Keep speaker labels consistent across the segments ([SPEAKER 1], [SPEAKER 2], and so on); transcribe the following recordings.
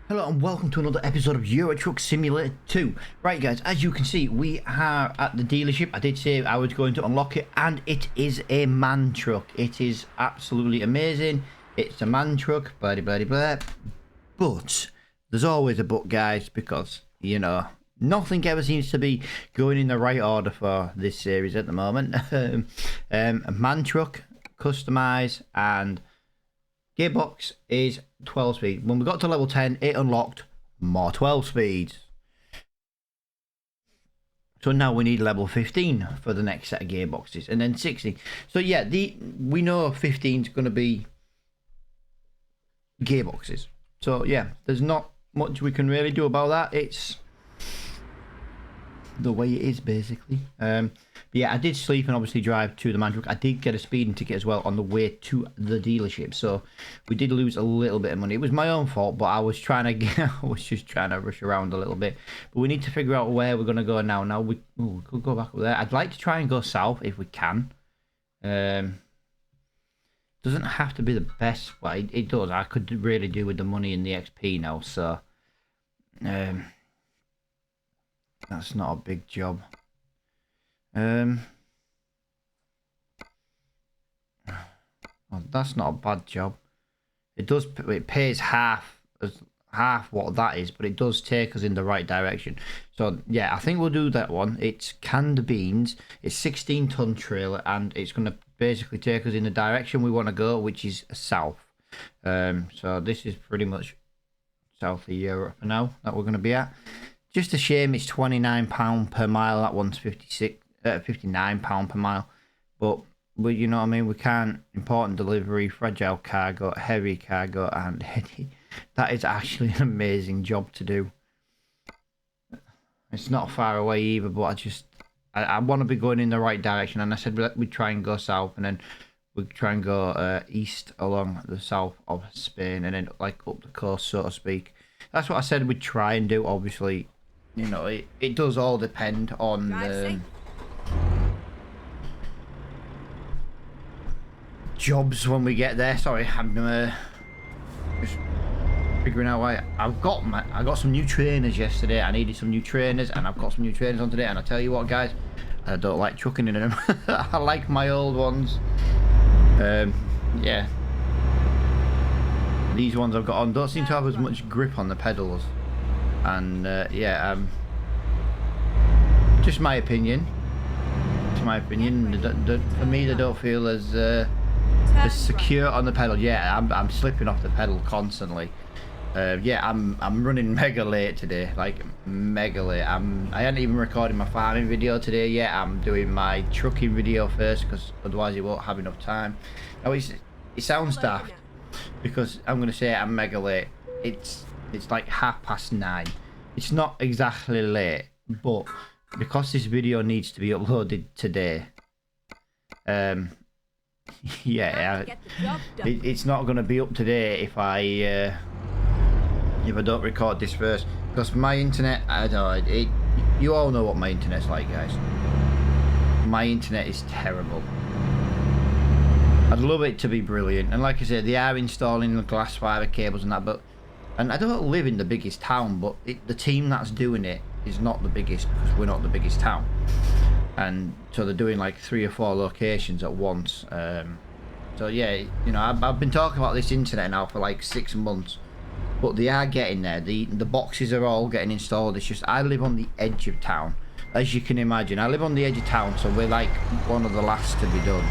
[SPEAKER 1] Hello and welcome to another episode of Euro Truck Simulator 2. Right guys, as you can see, we are at the dealership. I did say I was going to unlock it, and it is a MAN truck. It is absolutely amazing. It's a MAN truck, blah blah blah. But there's always a but, guys, because, you know, nothing ever seems to be going in the right order for this series at the moment. A MAN truck, customize, and gearbox is 12 speed. When we got to level 10, it unlocked more 12 speeds. So now we need level 15 for the next set of gearboxes, and then 16. So yeah, we know 15 is going to be gearboxes. So yeah, there's not much we can really do about that. It's the way it is, basically. But yeah, I did sleep and obviously drive to the MAN truck. I did get a speeding ticket as well on the way to the dealership, so we did lose a little bit of money. It was my own fault, but I was trying to get, I was just trying to rush around a little bit. But we need to figure out where we're gonna go now. Now we could go back over there. I'd like to try and go south if we can. Doesn't have to be the best, but it does. I could really do with the money and the XP now, so that's not a big job. Well, that's not a bad job. It does. It pays half what that is, but it does take us in the right direction. So yeah, I think we'll do that one. It's canned beans. It's 16-ton trailer, and it's going to basically take us in the direction we want to go, which is south. So this is pretty much south of Europe now that we're going to be at. Just a shame it's £29 per mile. That one's £59 per mile. But you know what I mean? We can't. Important delivery, fragile cargo, heavy cargo, and heady. That is actually an amazing job to do. It's not far away either, but I want to be going in the right direction. And I said we'd try and go south, and then we'd try and go east along the south of Spain, and then like up the coast, so to speak. That's what I said we'd try and do. Obviously, you know, it does all depend on the jobs when we get there. Sorry, I'm just figuring out why I got some new trainers yesterday. I needed some new trainers, and I've got some new trainers on today. And I tell you what, guys, I don't like chucking in them. I like my old ones. Yeah, these ones I've got on don't seem to have as much grip on the pedals. And yeah, just my opinion. For me, they don't feel as secure on the pedal. Yeah, I'm slipping off the pedal constantly. Yeah, I'm running mega late today, like mega late. I hadn't even recorded my farming video today yet. I'm doing my trucking video first, because otherwise it won't have enough time. Now it sounds daft because I'm gonna say I'm mega late. It's like 9:30. It's not exactly late, but because this video needs to be uploaded today, yeah, it's not going to be up today if I don't record this first, because my internet, I don't know, you all know what my internet's like, guys. My internet is terrible. I'd love it to be brilliant, and like I said, they are installing the glass fiber cables and that, and I don't live in the biggest town, but the team that's doing it is not the biggest, because we're not the biggest town. And so they're doing like 3 or 4 locations at once. So yeah, you know, I've been talking about this internet now for like 6 months, but they are getting there. The boxes are all getting installed. It's just I live on the edge of town, as you can imagine. I live on the edge of town, so we're like one of the last to be done.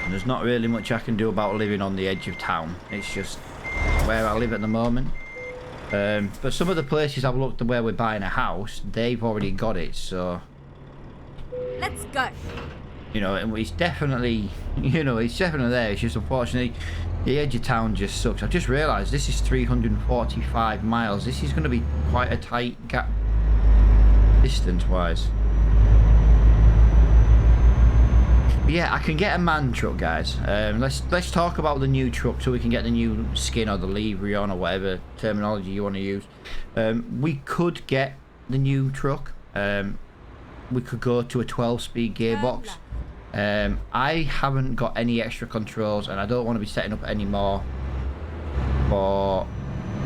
[SPEAKER 1] And there's not really much I can do about living on the edge of town. It's just where I live at the moment. But some of the places I've looked at where we're buying a house, they've already got it, so
[SPEAKER 2] let's go.
[SPEAKER 1] You know, and it's definitely, you know, it's definitely there. It's just unfortunately the edge of town just sucks. I've just realised this is 345 miles. This is going to be quite a tight gap distance wise. But yeah, I can get a MAN truck, guys. Let's talk about the new truck so we can get the new skin or the livery on, or whatever terminology you want to use. We could get the new truck. We could go to a 12-speed gearbox. I haven't got any extra controls, and I don't want to be setting up any more for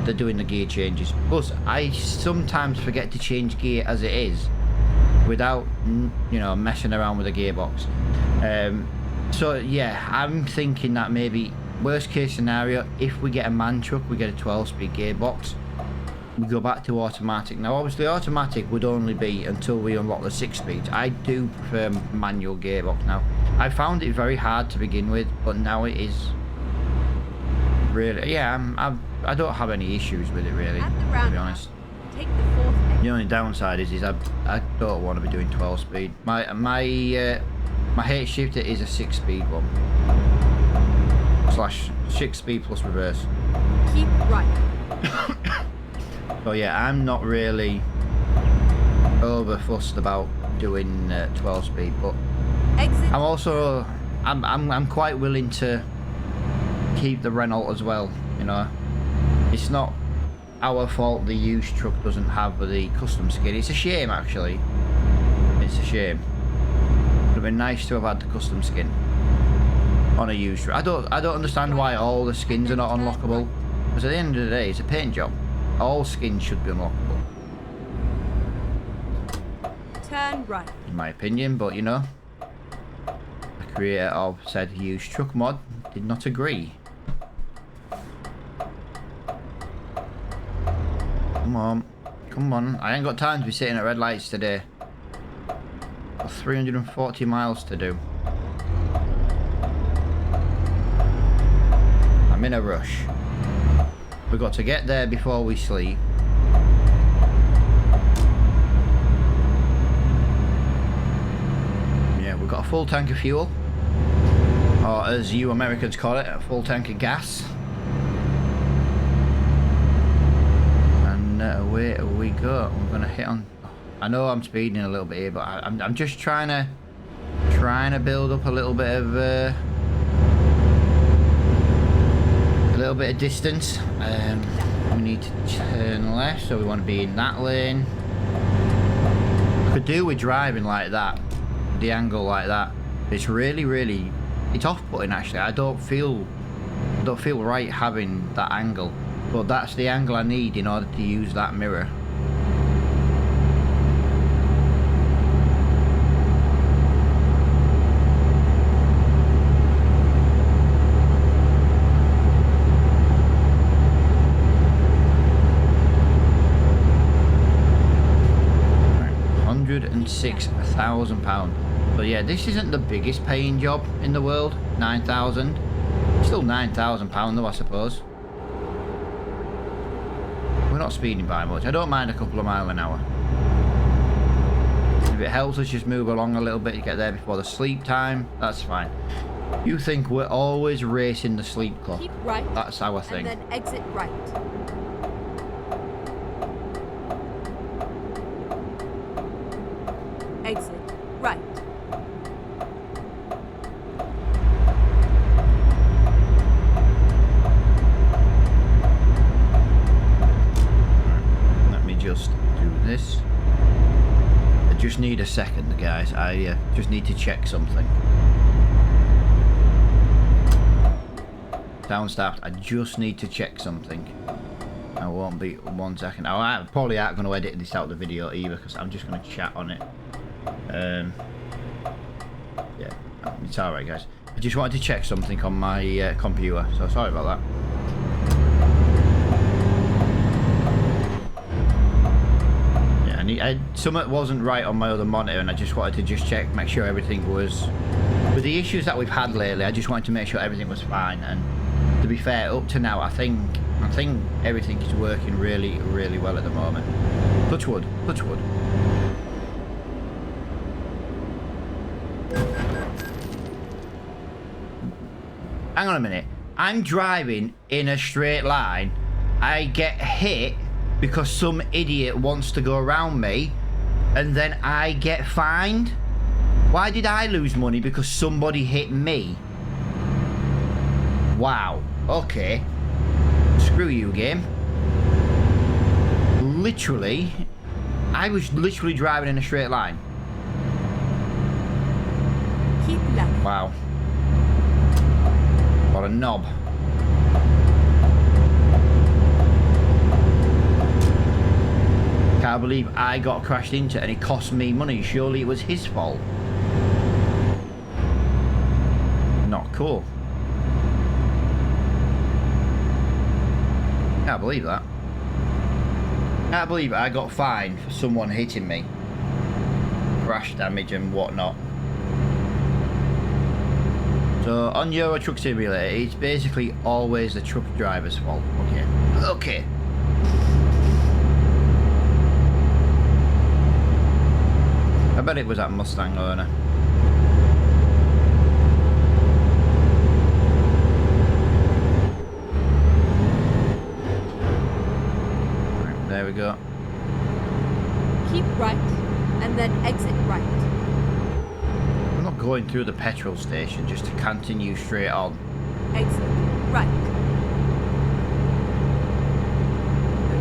[SPEAKER 1] doing the gear changes. Plus, I sometimes forget to change gear as it is without, you know, messing around with the gearbox. So yeah, I'm thinking that maybe worst case scenario, if we get a MAN truck, we get a 12-speed gearbox, we go back to automatic. Now obviously automatic would only be until we unlock the 6 speeds. I do prefer manual gearbox now. I found it very hard to begin with, but now it is really, yeah, I don't have any issues with it really, to be honest.
[SPEAKER 2] Take the 4th exit.
[SPEAKER 1] The only downside is I don't want to be doing 12 speed. My H shifter is a 6-speed one. / 6-speed plus reverse.
[SPEAKER 2] Keep right.
[SPEAKER 1] So yeah, I'm not really over fussed about doing 12 speed, but
[SPEAKER 2] Exit.
[SPEAKER 1] I'm also I'm quite willing to keep the Renault as well. You know, it's not our fault the used truck doesn't have the custom skin. It's a shame actually. It's a shame. It would have been nice to have had the custom skin on a used truck. I don't understand why all the skins are not unlockable. Because at the end of the day, it's a paint job. All skins should be unlockable.
[SPEAKER 2] Turn right.
[SPEAKER 1] In my opinion, but you know, the creator of said used truck mod did not agree. Come on. Come on. I ain't got time to be sitting at red lights today. Got 340 miles to do. I'm in a rush. We've got to get there before we sleep. Yeah, we've got a full tank of fuel. Or as you Americans call it, a full tank of gas. And away we go. We're going to hit on... I know I'm speeding a little bit here, but I'm just trying to build up a little bit of... distance. We need to turn left, so we want to be in that lane. I could do with driving like that, the angle like that. It's really, it's off-putting actually. I don't feel right having that angle, but that's the angle I need in order to use that mirror. £6,000. But yeah, this isn't the biggest paying job in the world. 9,000. Still £9,000 though, I suppose. We're not speeding by much. I don't mind a couple of miles an hour. If it helps us just move along a little bit to get there before the sleep time, that's fine. You think we're always racing the sleep clock.
[SPEAKER 2] Keep right.
[SPEAKER 1] That's our thing.
[SPEAKER 2] And then exit right. Exit right.
[SPEAKER 1] Let me just do this. I just need a second, guys. I just need to check something. Sound staff, I just need to check something. I won't be 1 second. I probably aren't going to edit this out of the video either, because I'm just going to chat on it. Yeah, it's alright guys. I just wanted to check something on my computer, so sorry about that. Yeah, something wasn't right on my other monitor, and I just wanted to just check, make sure everything was... With the issues that we've had lately, I just wanted to make sure everything was fine, and to be fair, up to now, I think everything is working really well at the moment. Touch wood, touch wood. Hang on a minute. I'm driving in a straight line. I get hit because some idiot wants to go around me, and then I get fined? Why did I lose money because somebody hit me? Wow. Okay. Screw you, game. Literally, I was literally driving in a straight line.
[SPEAKER 2] Keep left.
[SPEAKER 1] Wow. What a knob. Can't believe I got crashed into and it cost me money. Surely it was his fault. Not cool. Can't believe that. Can't believe I got fined for someone hitting me. Crash damage and whatnot. So on Euro Truck Simulator, it's basically always the truck driver's fault. Okay. I bet it was that Mustang owner. Right, there we go.
[SPEAKER 2] Keep right, and then exit right.
[SPEAKER 1] I'm not going through the petrol station just to continue straight on.
[SPEAKER 2] Exit right.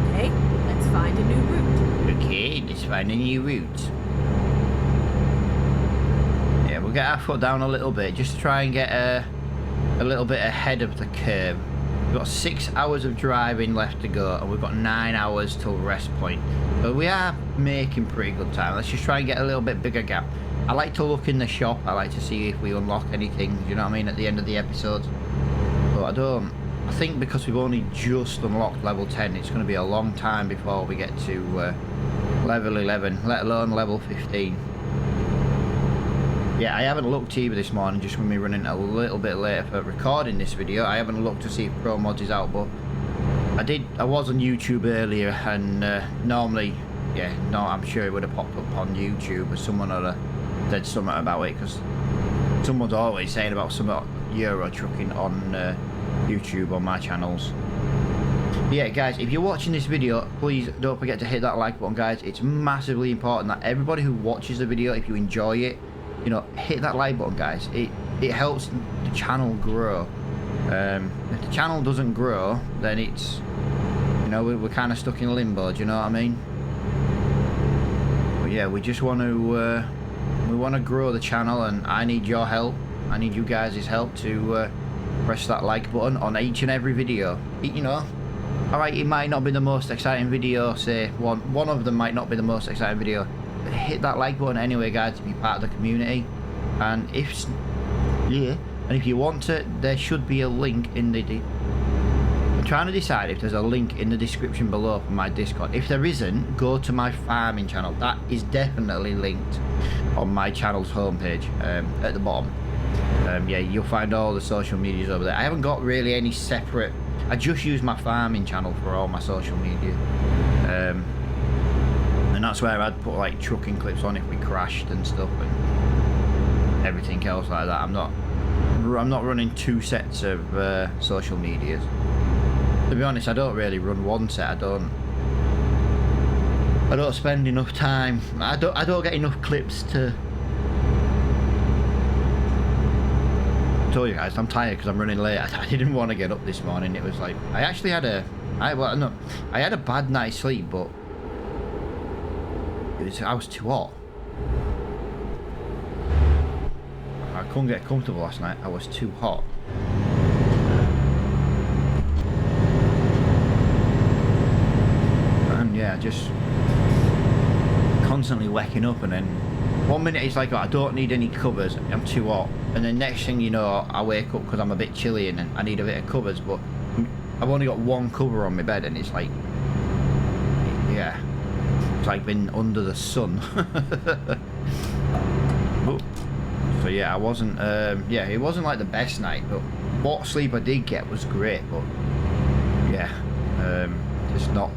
[SPEAKER 2] Okay, let's find a new route.
[SPEAKER 1] Okay, let's find a new route. Yeah, we'll get our foot down a little bit just to try and get a little bit ahead of the curve. We've got 6 hours of driving left to go and we've got 9 hours till rest point. But we are making pretty good time. Let's just try and get a little bit bigger gap. I like to look in the shop. I like to see if we unlock anything, you know what I mean, at the end of the episodes. But I don't. I think because we've only just unlocked level 10, it's going to be a long time before we get to level 11, let alone level 15. Yeah, I haven't looked either this morning, just when we're running a little bit later for recording this video. I haven't looked to see if Pro Mods is out, but I was on YouTube earlier, and normally, yeah, no, I'm sure it would have popped up on YouTube, or someone would have said something about it, because someone's always saying about some Euro trucking on YouTube on my channels. But yeah, guys, if you're watching this video, please don't forget to hit that like button, guys. It's massively important that everybody who watches the video, if you enjoy it, you know, hit that like button, guys. It helps the channel grow. If the channel doesn't grow, then it's, you know, we're kind of stuck in limbo. Do you know what I mean? But yeah, we just want to grow the channel, and I need your help. I need you guys' help to press that like button on each and every video. You know, all right, it might not be the most exciting video. Say one of them might not be the most exciting video. Hit that like button anyway, guys, to be part of the community. And if you want to, there should be a link in the I'm trying to decide if there's a link in the description below for my Discord. If there isn't, go to my farming channel. That is definitely linked on my channel's homepage at the bottom. Yeah, you'll find all the social medias over there. I haven't got really any separate. I just use my farming channel for all my social media. And that's where I'd put like trucking clips on if we crashed and stuff and everything else like that. I'm not running 2 sets of social medias. To be honest, I don't really run 1 set. I don't spend enough time. I don't get enough clips to. I told you guys, I'm tired because I'm running late. I didn't want to get up this morning. It was like I actually had I had a bad night's sleep, but I was too hot. I couldn't get comfortable last night. I was too hot. And yeah, just constantly waking up, and then 1 minute it's like, oh, I don't need any covers, I'm too hot, and then next thing you know, I wake up because I'm a bit chilly and I need a bit of covers, but I've only got 1 cover on my bed, and it's like, yeah, it's like been under the sun. So yeah, I wasn't, yeah, it wasn't like the best night, but what sleep I did get was great. But yeah, just not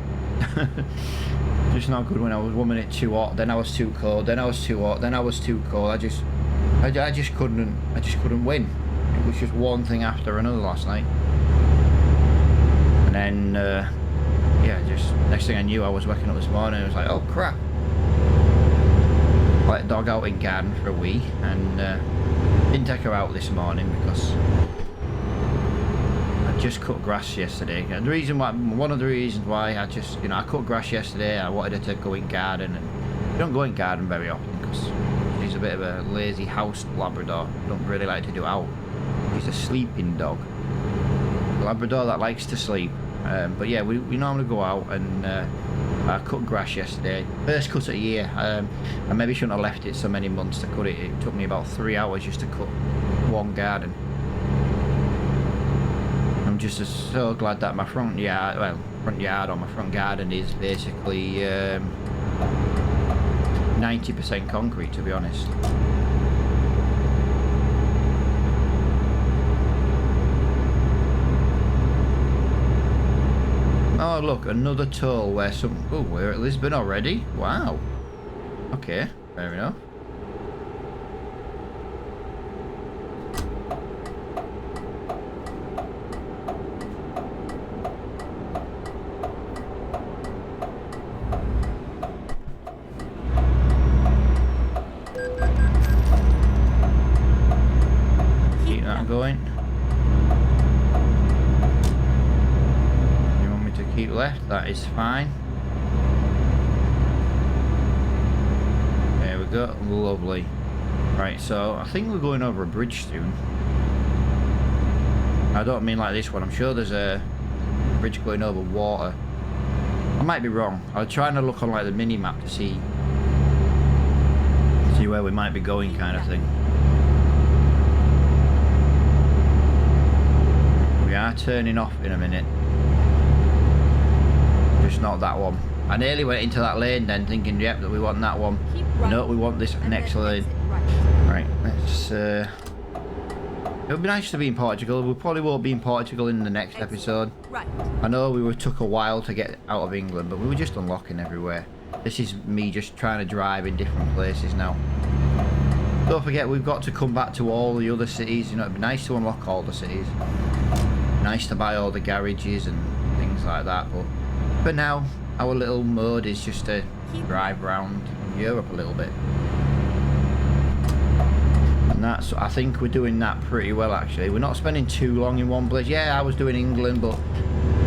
[SPEAKER 1] just not good. When I was 1 minute too hot, then I was too cold, then I was too hot, then I was too cold. I just couldn't win. It was just one thing after another last night. And then yeah, just next thing I knew, I was waking up this morning and it was like, oh crap, let the dog out in garden for a wee, and didn't take her out this morning because I just cut grass yesterday. And the reason why, one of the reasons why I just, I cut grass yesterday, I wanted her to go in garden, and we don't go in garden very often because she's a bit of a lazy house Labrador. Don't really like to do out. He's a sleeping dog. Labrador that likes to sleep. But yeah, we normally go out and I cut grass yesterday. First cut of the year. I maybe shouldn't have left it so many months to cut it. It took me about 3 hours just to cut one garden. I'm just so glad that my front yard or my front garden is basically 90% concrete, to be honest. Oh look, another toll where oh, we're at Lisbon already? Wow. Okay, fair enough. Keep that going. Keep left, that is fine. There we go, lovely. Right, so I think we're going over a bridge soon. I don't mean like this one, I'm sure there's a bridge going over water. I might be wrong. I was trying to look on like the mini map to see where we might be going, kind of thing. We are turning off in a minute. Just not that one. I nearly went into that lane then thinking, yep, that we want that one. Right. No, we want this next lane. Right, let's it would be nice to be in Portugal. We probably won't be in Portugal in the next episode. Right. I know we took a while to get out of England, but we were just unlocking everywhere. This is me just trying to drive in different places now. Don't forget, we've got to come back to all the other cities. You know, it'd be nice to unlock all the cities. Nice to buy all the garages and things like that, but for now, our little mode is just to drive around Europe a little bit. And that's, I think we're doing that pretty well actually. We're not spending too long in one place. Yeah, I was doing England, but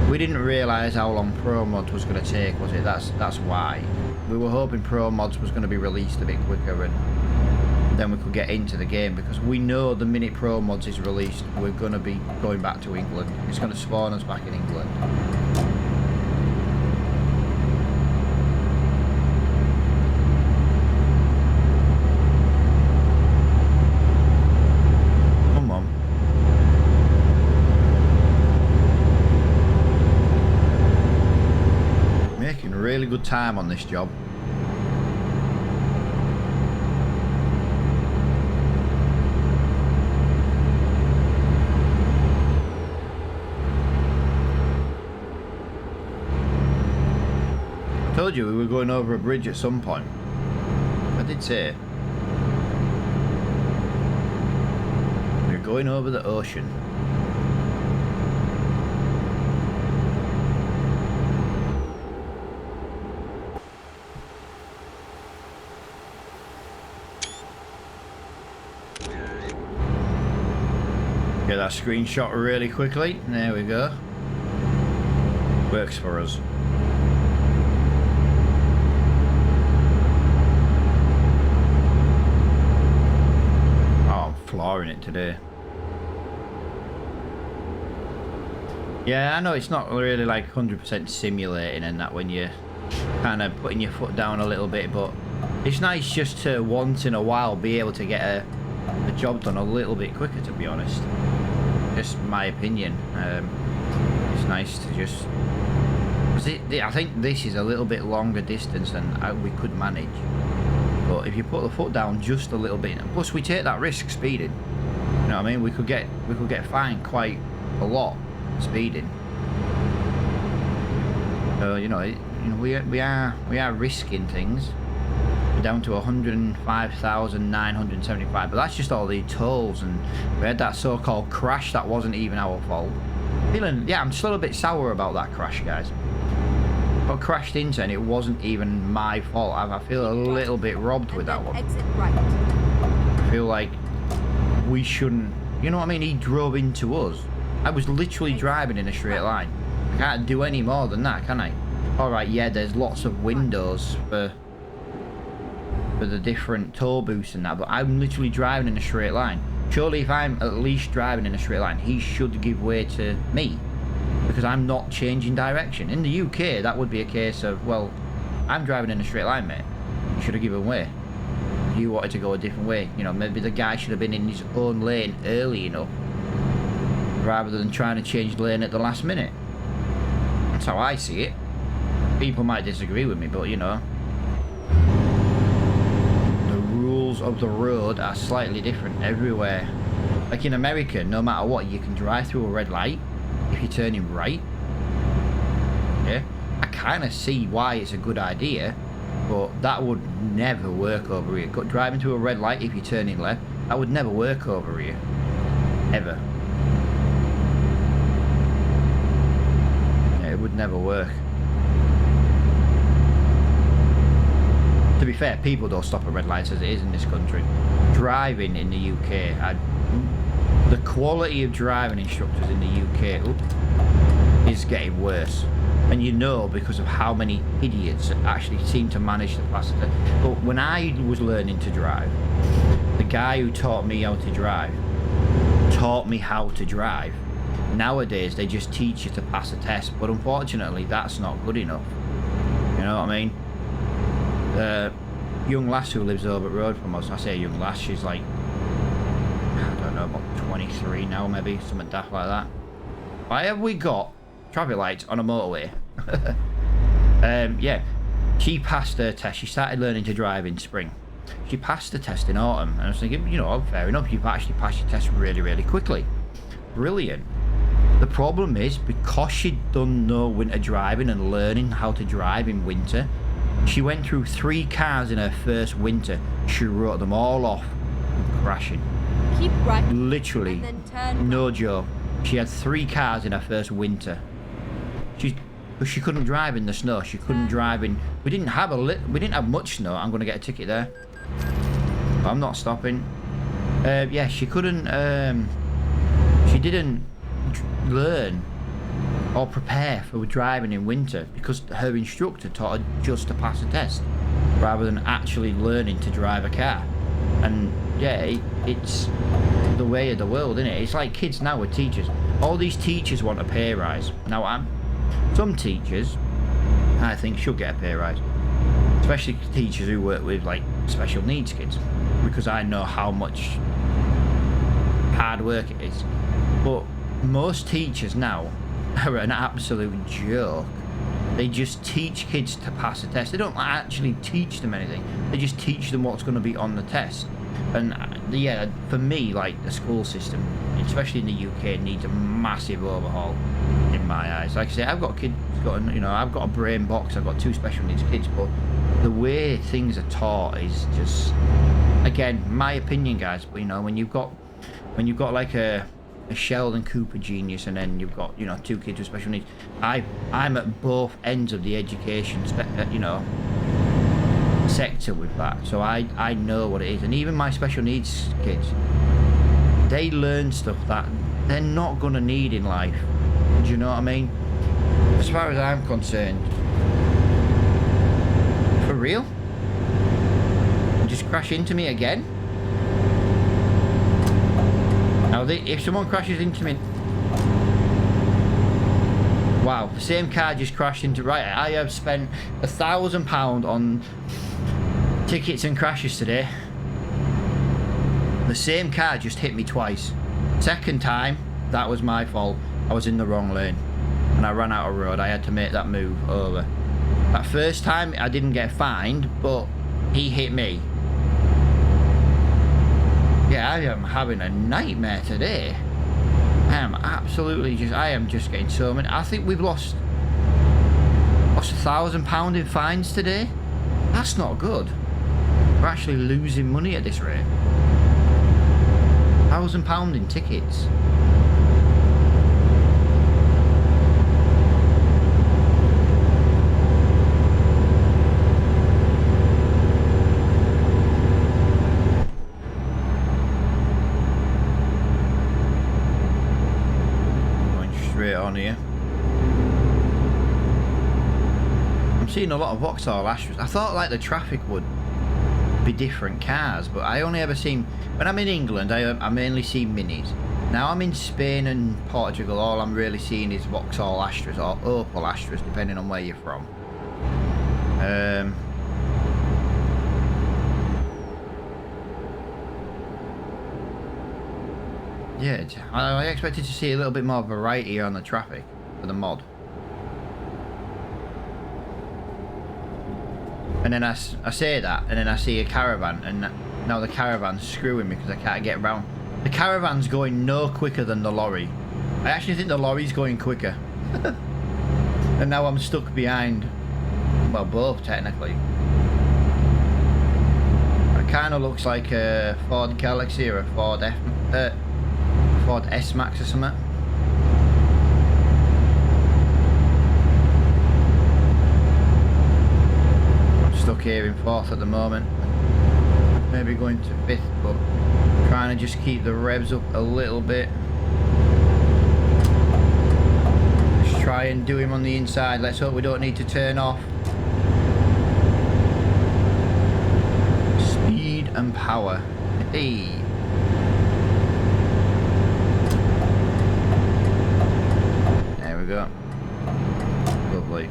[SPEAKER 1] we didn't realise how long Pro Mods was going to take, was it? That's why. We were hoping Pro Mods was going to be released a bit quicker and then we could get into the game, because we know the minute Pro Mods is released, we're going to be going back to England. It's going to spawn us back in England. Really good time on this job. I told you we were going over a bridge at some point. I did say we're going over the ocean. Get that screenshot really quickly. There we go. Works for us. Oh, I'm flooring it today. Yeah, I know it's not really like 100% simulating and that when you're kind of putting your foot down a little bit, but it's nice just to once in a while be able to get the job done a little bit quicker, to be honest. Just my opinion. It's nice to just... I think this is a little bit longer distance than we could manage. But if you put the foot down just a little bit, plus we take that risk speeding. You know what I mean? We could get fined quite a lot speeding. So you know we are risking things. Down to 105,975, but that's just all the tolls, and we had that so-called crash that wasn't even our fault. I'm still a bit sour about that crash, guys. Got crashed into and it wasn't even my fault. I feel a little bit robbed with that one.
[SPEAKER 2] Exit right.
[SPEAKER 1] I feel like we shouldn't, you know what I mean? He drove into us. I was literally driving in a straight line. I can't do any more than that, can I? Alright, yeah, there's lots of windows for for the different toll booths and that, but I'm literally driving in a straight line. Surely if I'm at least driving in a straight line, he should give way to me, because I'm not changing direction. In the UK, that would be a case of, well, I'm driving in a straight line, mate. You should have given way. You wanted to go a different way. You know, maybe the guy should have been in his own lane early enough, rather than trying to change lane at the last minute. That's how I see it. People might disagree with me, but you know, the rules of the road are slightly different everywhere. Like in America, no matter what, you can drive through a red light if you're turning right. Yeah, I kind of see why it's a good idea, but that would never work over here. Driving through a red light if you're turning left, that would never work over here, ever. Yeah, it would never work. To be fair, people don't stop at red lights as it is in this country. Driving in the UK, the quality of driving instructors in the UK is getting worse. And you know, because of how many idiots actually seem to manage to pass it. But when I was learning to drive, the guy who taught me how to drive taught me how to drive. Nowadays, they just teach you to pass a test, but unfortunately, that's not good enough. You know what I mean? The young lass who lives over the road from us, I say young lass, she's like, I don't know, about 23 now, maybe, something daft like that. Why have we got traffic lights on a motorway? Yeah, she passed her test. She started learning to drive in spring. She passed the test in autumn, and I was thinking, you know, fair enough, you've actually passed your test really, really quickly. Brilliant. The problem is, because she'd done no winter driving and learning how to drive in winter, she went through 3 cars in her first winter. She wrote them all off crashing.
[SPEAKER 2] Keep right.
[SPEAKER 1] Literally,
[SPEAKER 2] and then turn
[SPEAKER 1] no
[SPEAKER 2] right.
[SPEAKER 1] joke. She had 3 cars in her first winter. She couldn't drive in the snow. She couldn't drive in. We didn't have much snow. I'm gonna get a ticket there. But I'm not stopping. Yeah, she couldn't. She didn't learn or prepare for driving in winter because her instructor taught her just to pass a test rather than actually learning to drive a car. And yeah, it's the way of the world, isn't it? It's like kids now with teachers. All these teachers want a pay rise. Now, some teachers, I think, should get a pay rise, especially teachers who work with like special needs kids, because I know how much hard work it is. But most teachers now are an absolute joke. They just teach kids to pass a test. They don't actually teach them anything. They just teach them what's going to be on the test. And yeah, for me, like, the school system, especially in the UK, needs a massive overhaul in my eyes. Like I say, I've got kids, I've got a brain box. I've got 2 special needs kids, but the way things are taught is just, again, my opinion, guys. But you know, when you've got like a Sheldon Cooper genius, and then you've got 2 kids with special needs. I'm at both ends of the education sector with that, so I know what it is. And even my special needs kids, they learn stuff that they're not gonna need in life. Do you know what I mean? As far as I'm concerned, for real, just crash into me again. Now, if someone crashes into me... Wow, the same car just crashed into... Right, I have spent £1,000 on tickets and crashes today. The same car just hit me twice. Second time, that was my fault. I was in the wrong lane, and I ran out of road. I had to make that move over. That first time, I didn't get fined, but he hit me. Yeah, I am having a nightmare today. I am just getting so many. I think we've lost £1,000 in fines today. That's not good. We're actually losing money at this rate. £1,000 in tickets. On here, I'm seeing a lot of Vauxhall Astras. I thought like the traffic would be different cars, but I only ever seen, when I'm in England, I mainly see Minis. Now I'm in Spain and Portugal, all I'm really seeing is Vauxhall Astras or Opel Astras, depending on where you're from. Yeah, I expected to see a little bit more variety on the traffic for the mod. And then I say that, and then I see a caravan, and now the caravan's screwing me because I can't get around. The caravan's going no quicker than the lorry. I actually think the lorry's going quicker. And now I'm stuck behind, well, both technically. It kind of looks like a Ford Galaxy or a Ford S-Max or something. Stuck here in 4th at the moment, maybe going to 5th, but trying to just keep the revs up a little bit. Just try and do him on the inside. Let's hope we don't need to turn off. Speed and power. Hey. There we go. Lovely.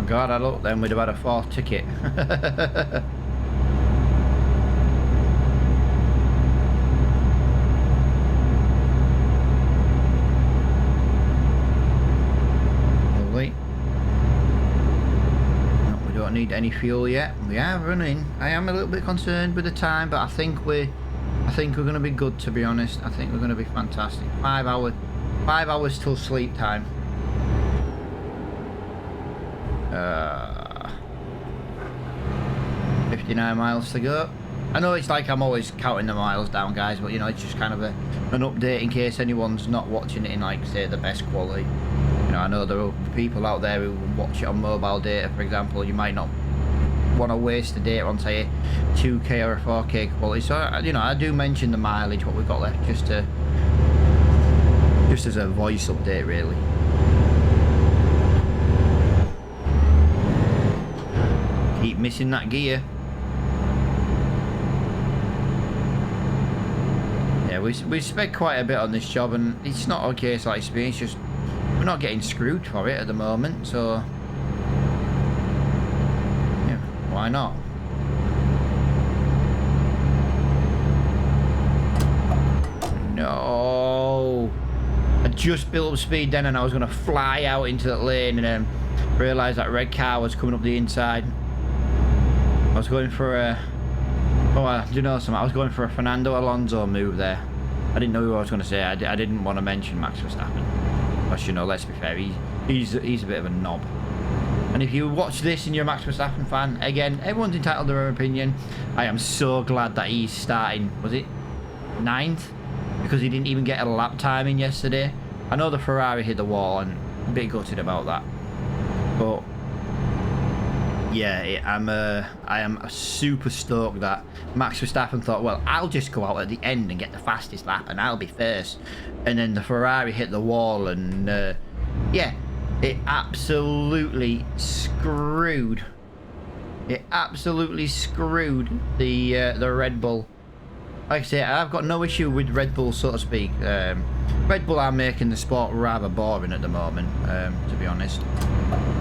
[SPEAKER 1] God, I looked then we'd have had a 4th ticket. Lovely. No, we don't need any fuel yet. We are running. I am a little bit concerned with the time, but I think we're going to be good, to be honest. I think we're going to be fantastic. 5 hours till sleep time. 59 miles to go. I know it's like I'm always counting the miles down, guys, but you know, it's just kind of an update in case anyone's not watching it in, like, say, the best quality. You know, I know there are people out there who watch it on mobile data, for example. You might not want to waste the data on, say, 2K or a 4K quality. So, you know, I do mention the mileage, what we've got left, just as a voice update, really. Keep missing that gear. Yeah, we spent quite a bit on this job, and it's not a case like Spain. It's just we're not getting screwed for it at the moment, so yeah, why not? No, I just built up speed then, and I was going to fly out into that lane, and then realised that red car was coming up the inside. I was going for a... Oh, do you know something? I was going for a Fernando Alonso move there. I didn't know who I was going to say. I didn't want to mention Max Verstappen. But, you know, let's be fair. He's a bit of a knob. And if you watch this and you're a Max Verstappen fan, again, everyone's entitled to their own opinion. I am so glad that he's starting, was it 9th? Because he didn't even get a lap time in yesterday. I know the Ferrari hit the wall, and I'm a bit gutted about that. But... yeah, I am super stoked that Max Verstappen thought, well, I'll just go out at the end and get the fastest lap and I'll be first. And then the Ferrari hit the wall, and yeah, it absolutely screwed. It absolutely screwed the Red Bull. Like I say, I've got no issue with Red Bull, so to speak. Red Bull are making the sport rather boring at the moment, to be honest.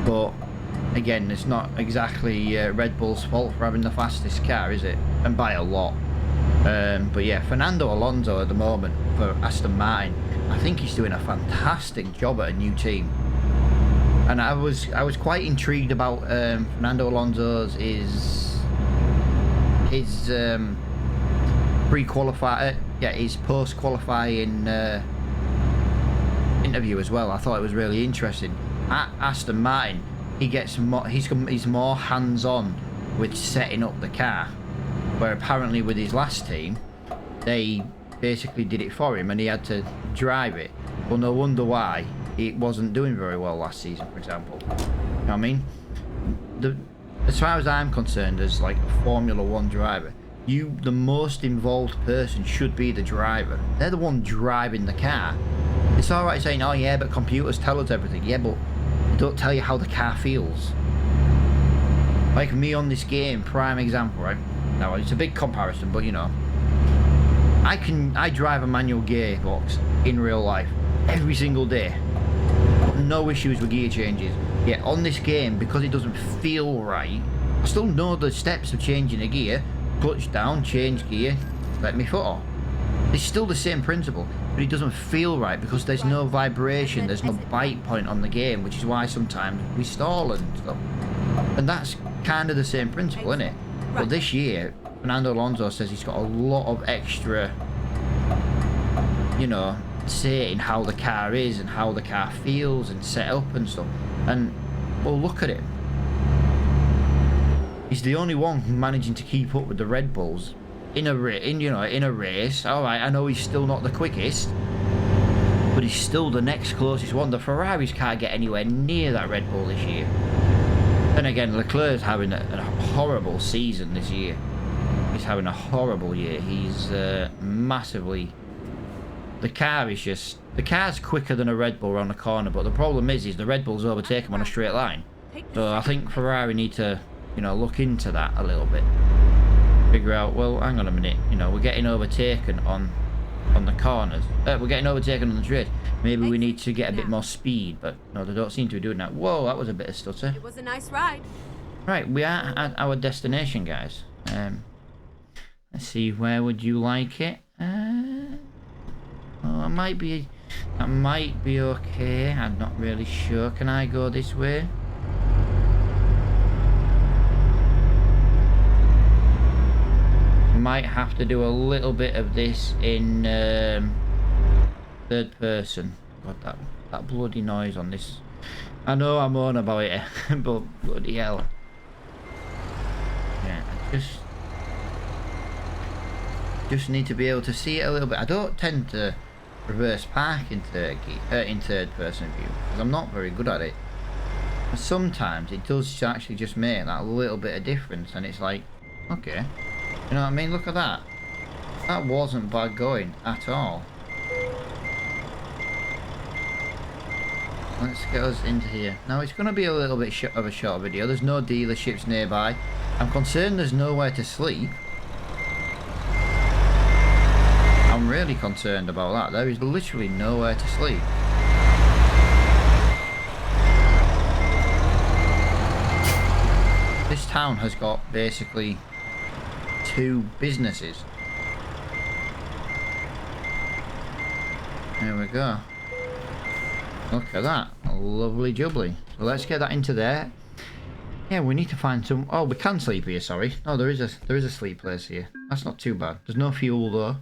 [SPEAKER 1] But again, it's not exactly Red Bull's fault for having the fastest car, is it? And by a lot. But yeah, Fernando Alonso at the moment for Aston Martin, I think he's doing a fantastic job at a new team. And I was quite intrigued about Fernando Alonso's his pre-qualify, his post-qualifying interview as well. I thought it was really interesting. At Aston Martin, he's more hands-on with setting up the car, where apparently with his last team, they basically did it for him and he had to drive it. Well, no wonder why it wasn't doing very well last season, for example. You know what I mean? As far as I'm concerned, as like a Formula 1 driver, the most involved person should be the driver. They're the one driving the car. It's alright saying, oh yeah, but computers tell us everything. Yeah, but they don't tell you how the car feels. Like me on this game, prime example, right? Now, it's a big comparison, but you know, I drive a manual gearbox in real life every single day. No issues with gear changes. Yet on this game, because it doesn't feel right, I still know the steps of changing a gear. Clutch down, change gear, let me foot off. It's still the same principle, but it doesn't feel right because there's no vibration, there's no bite point on the game, which is why sometimes we stall and stuff. And that's kind of the same principle, isn't it? But this year, Fernando Alonso says he's got a lot of extra, you know, say in how the car is and how the car feels and set up and stuff. And well, look at him. He's the only one managing to keep up with the Red Bulls in a race. All right, I know he's still not the quickest, but he's still the next closest one. The Ferraris can't get anywhere near that Red Bull this year. Then again, Leclerc's having a horrible season this year. He's having a horrible year. He's massively. The car's quicker than a Red Bull around the corner, but the problem is the Red Bulls overtake him on a straight line. So I think Ferrari need to, you know, look into that a little bit. Figure out, well, hang on a minute, you know, we're getting overtaken on the corners. We're getting overtaken on the straight. Maybe we need to get a bit more speed, but no, they don't seem to be doing that. Whoa, that was a bit of stutter.
[SPEAKER 2] It was a nice ride.
[SPEAKER 1] Right, we are at our destination, guys. Let's see, where would you like it? Oh, that might be okay. I'm not really sure. Can I go this way? Might have to do a little bit of this in third person. God, that bloody noise on this. I know I'm on about it, but bloody hell. Yeah, I just need to be able to see it a little bit. I don't tend to reverse park in third person view because I'm not very good at it. But sometimes it does actually just make that little bit of difference, and it's like, okay. You know what I mean? Look at that. That wasn't bad going at all. Let's get us into here. Now it's going to be a little bit of a short video. There's no dealerships nearby. I'm concerned there's nowhere to sleep. I'm really concerned about that. There is literally nowhere to sleep. This town has got basically 2 businesses. There we go. Look at that. Lovely jubbly. So let's get that into there. Yeah, we need to find some. Oh, we can sleep here, sorry. No, there is a sleep place here. That's not too bad. There's no fuel though.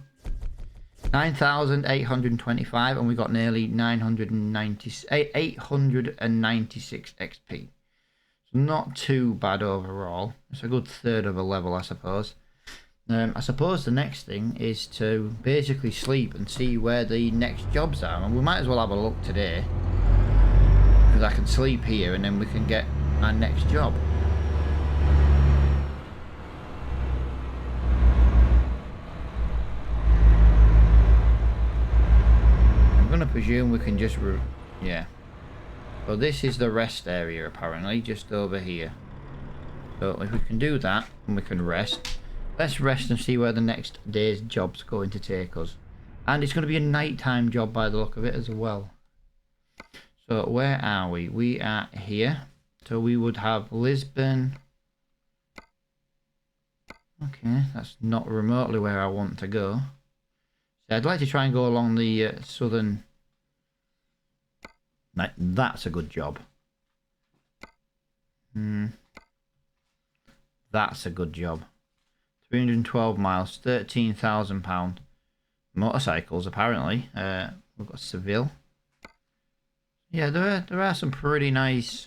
[SPEAKER 1] 9,825 and we got nearly 896 XP. So not too bad overall. It's a good third of a level, I suppose. I suppose the next thing is to basically sleep and see where the next jobs are, and we might as well have a look today because I can sleep here and then we can get our next job. I'm gonna presume we can just yeah. So this is the rest area apparently, just over here. So if we can do that and we can rest. Let's rest and see where the next day's job's going to take us. And it's going to be a nighttime job by the look of it as well. So where are we? We are here. So we would have Lisbon. Okay, that's not remotely where I want to go. So I'd like to try and go along the southern... That's a good job. That's a good job. 312 miles, £13,000. Motorcycles, apparently. We've got Seville. Yeah, there are some pretty nice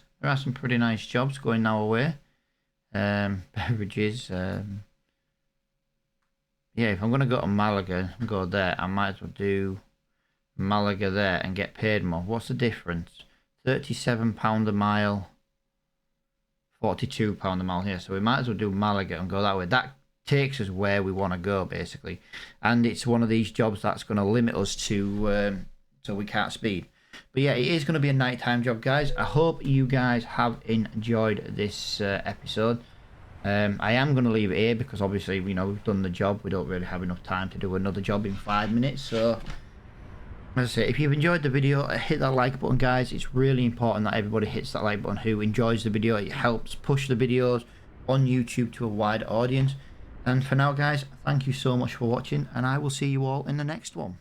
[SPEAKER 1] jobs going our way. Beverages. Yeah, if I'm gonna go to Malaga and go there, I might as well do Malaga there and get paid more. What's the difference? £37 a mile, £42 a mile here. So we might as well do Malaga and go that way. That takes us where we want to go, basically. And it's one of these jobs that's going to limit us to so we can't speed. But yeah, it is going to be a nighttime job, guys. I hope you guys have enjoyed this episode. I am going to leave it here because obviously, you know, we've done the job. We don't really have enough time to do another job in 5 minutes. So, as I say, if you've enjoyed the video, hit that like button, guys. It's really important that everybody hits that like button who enjoys the video. It helps push the videos on YouTube to a wider audience. And for now, guys, thank you so much for watching, and I will see you all in the next one.